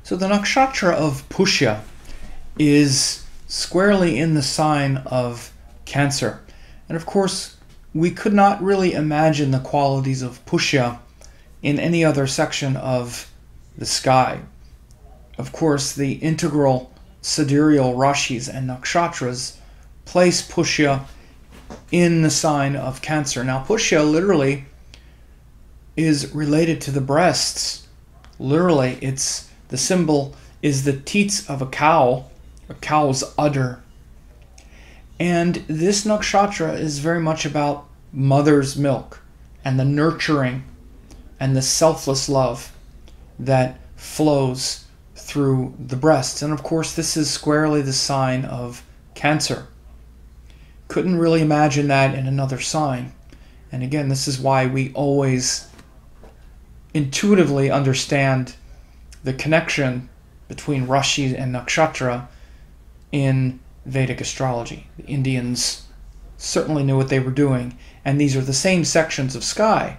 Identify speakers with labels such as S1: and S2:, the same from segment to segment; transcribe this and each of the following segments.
S1: So the nakshatra of Pushya is squarely in the sign of Cancer. And of course, we could not really imagine the qualities of Pushya in any other section of the sky. Of course, the integral sidereal Rashis and Nakshatras place Pushya in the sign of Cancer. Now, Pushya literally is related to the breasts. Literally, the symbol is the teats of a cow's udder. And this nakshatra is very much about mother's milk and the nurturing and the selfless love that flows through the breasts. And of course, this is squarely the sign of Cancer. Couldn't really imagine that in another sign. And again, this is why we always intuitively understand the connection between Rashi and Nakshatra in Vedic astrology. The Indians certainly knew what they were doing, and these are the same sections of sky.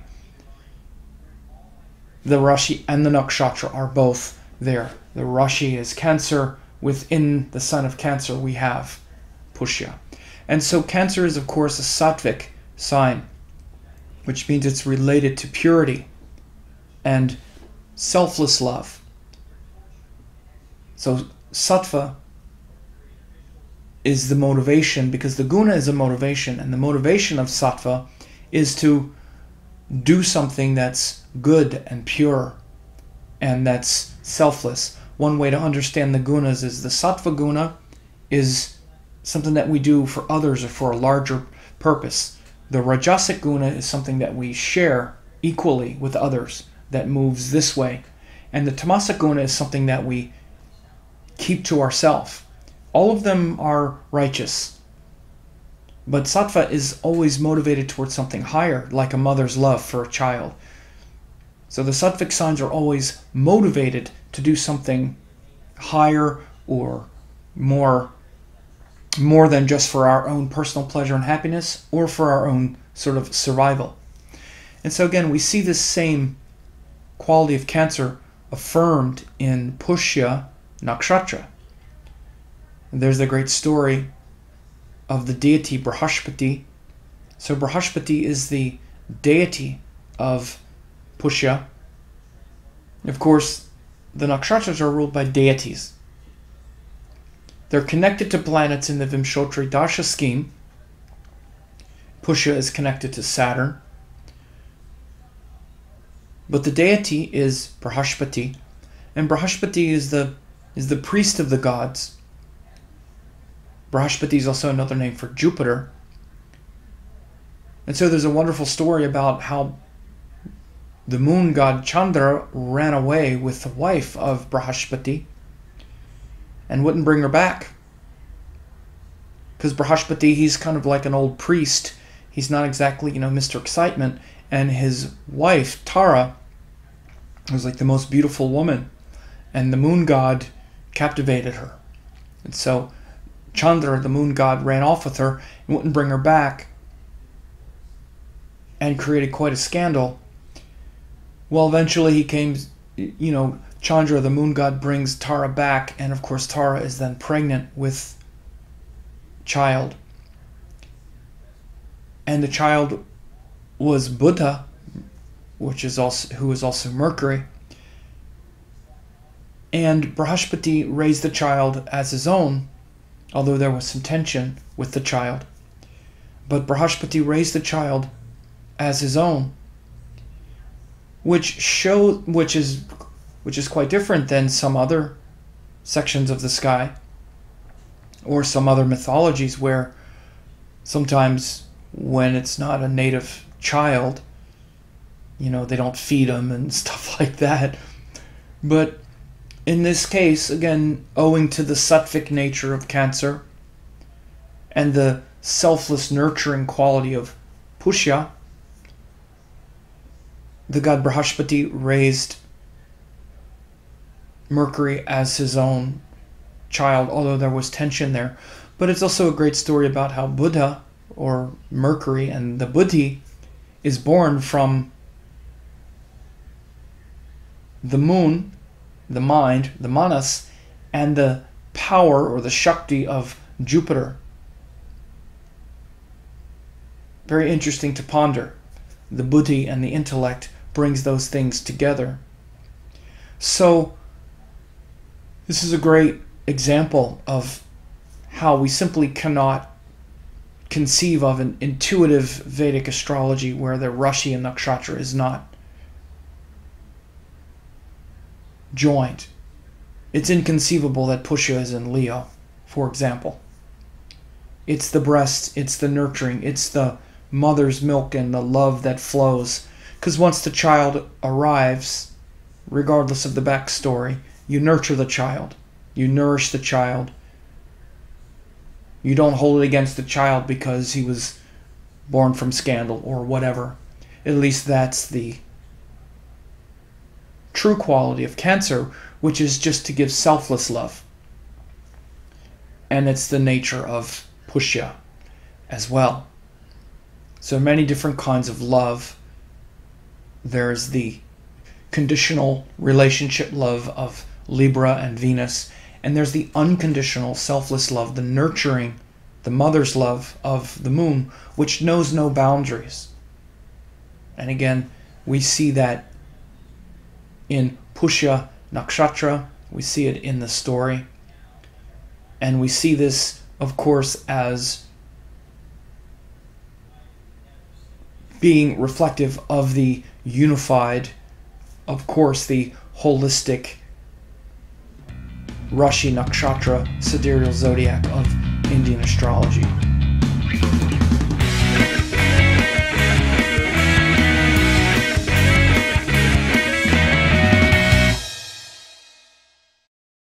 S1: The Rashi and the Nakshatra are both there. The Rashi is Cancer. Within the sign of Cancer, we have Pushya. And so Cancer is, of course, a sattvic sign, which means it's related to purity and selfless love. So sattva is the motivation, because the guna is a motivation, and the motivation of sattva is to do something that's good and pure and that's selfless. One way to understand the gunas is the sattva guna is something that we do for others or for a larger purpose. The rajasic guna is something that we share equally with others, that moves this way. And the tamasic guna is something that we keep to ourselves. All of them are righteous. But sattva is always motivated towards something higher, like a mother's love for a child. So the sattvic signs are always motivated to do something higher or more than just for our own personal pleasure and happiness, or for our own sort of survival. And so again, we see this same quality of Cancer affirmed in Pushya Nakshatra. And there's the great story of the deity Brihaspati. So Brihaspati is the deity of Pushya. Of course, the nakshatras are ruled by deities. They're connected to planets in the Vimshotri Dasha scheme. Pushya is connected to Saturn. But the deity is Brihaspati, and Brihaspati is the priest of the gods. Brihaspati is also another name for Jupiter. And so there's a wonderful story about how the moon god Chandra ran away with the wife of Brihaspati and wouldn't bring her back. Because Brihaspati, he's kind of like an old priest. He's not exactly, Mr. Excitement. And his wife, Tara, was like the most beautiful woman. And the moon god captivated her. And so Chandra, the moon god, ran off with her and wouldn't bring her back, and created quite a scandal. Well, eventually he came, Chandra, the moon god, brings Tara back, and of course Tara is then pregnant with child. And the child was Buddha, who is also Mercury. And Brihaspati raised the child as his own, although there was some tension with the child. But Brihaspati raised the child as his own, which is quite different than some other sections of the sky, or some other mythologies where sometimes when it's not a native child, they don't feed them and stuff like that. But in this case, again, owing to the sattvic nature of Cancer and the selfless nurturing quality of Pushya, the god Brihaspati raised Mercury as his own child, although there was tension there. But it's also a great story about how Buddha, or Mercury, and the Buddhi is born from the moon the mind, the manas, and the power or the Shakti of Jupiter. Very interesting to ponder. The buddhi and the intellect brings those things together. So this is a great example of how we simply cannot conceive of an intuitive Vedic astrology where the Rashi and Nakshatra is not joined. It's inconceivable that Pushya is in Leo, for example. It's the breast, it's the nurturing, it's the mother's milk and the love that flows. Because once the child arrives, regardless of the backstory, you nurture the child, you nourish the child. You don't hold it against the child because he was born from scandal or whatever. At least that's the true quality of Cancer, which is just to give selfless love. And it's the nature of Pushya as well. So many different kinds of love. There's the conditional relationship love of Libra and Venus, and there's the unconditional selfless love, the nurturing, the mother's love of the moon, which knows no boundaries. And again, we see that in Pushya Nakshatra, we see it in the story. And we see this, of course, as being reflective of the unified, of course, the holistic Rashi Nakshatra sidereal zodiac of Indian astrology.